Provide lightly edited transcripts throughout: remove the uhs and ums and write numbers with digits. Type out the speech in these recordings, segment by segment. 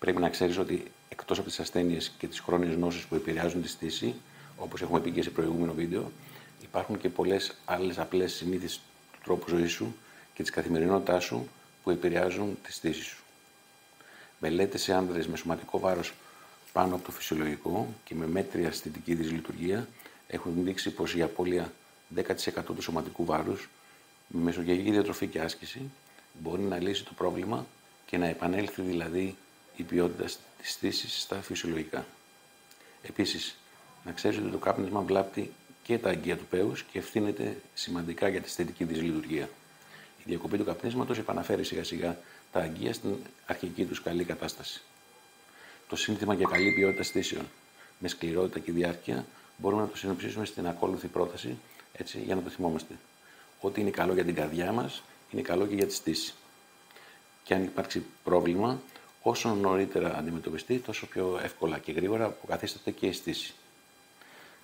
Πρέπει να ξέρεις ότι εκτός από τις ασθένειες και τις χρόνιες νόσους που επηρεάζουν τη στήση, όπως έχουμε πει και σε προηγούμενο βίντεο, υπάρχουν και πολλές άλλες απλές συνήθειες του τρόπου ζωής σου και της καθημερινότητάς σου που επηρεάζουν τη στήση σου. Μελέτες σε άνδρες με σωματικό βάρος πάνω από το φυσιολογικό και με μέτρια αισθητική δυσλειτουργία έχουν δείξει πως η απώλεια 10% του σωματικού βάρους με μεσογειακή διατροφή και άσκηση μπορεί να λύσει το πρόβλημα και να επανέλθει δηλαδή η ποιότητα της στήσης στα φυσιολογικά. Επίσης, να ξέρεις ότι το κάπνισμα βλάπτει και τα αγκία του πέους και ευθύνεται σημαντικά για τη αισθητική δυσλειτουργία. Η διακοπή του καπνίσματος επαναφέρει σιγά σιγά τα αγκία στην αρχική τους καλή κατάσταση. Το σύνθημα για καλή ποιότητα στήσεων με σκληρότητα και διάρκεια μπορούμε να το συνοψίσουμε στην ακόλουθη πρόταση, έτσι, για να το θυμόμαστε. Ό,τι είναι καλό για την καρδιά μας, είναι καλό και για τη στήση. Και αν υπάρξει πρόβλημα, όσο νωρίτερα αντιμετωπιστεί, τόσο πιο εύκολα και γρήγορα αποκαθίσταται και η στήση.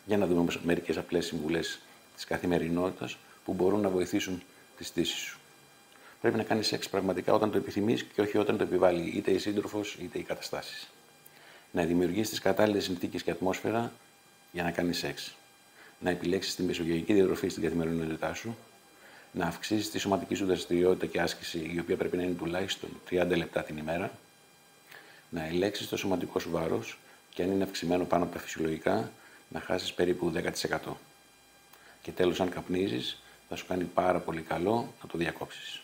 Για να δούμε όμως μερικές απλές συμβουλές της καθημερινότητας που μπορούν να βοηθήσουν τη στήση σου. Πρέπει να κάνεις σεξ πραγματικά όταν το επιθυμείς και όχι όταν το επιβάλλει είτε η σύντροφος είτε οι καταστάσεις. Να δημιουργήσεις τις κατάλληλες συνθήκες και ατμόσφαιρα για να κάνεις σεξ. Να επιλέξεις τη μεσογειακή διατροφή στην καθημερινότητά σου. Να αυξήσεις τη σωματική σου δραστηριότητα και άσκηση, η οποία πρέπει να είναι τουλάχιστον 30 λεπτά την ημέρα. Να ελέγξεις το σωματικό σου βάρος και αν είναι αυξημένο πάνω από τα φυσιολογικά, να χάσεις περίπου 10%. Και τέλος, αν καπνίζεις, θα σου κάνει πάρα πολύ καλό να το διακόψεις.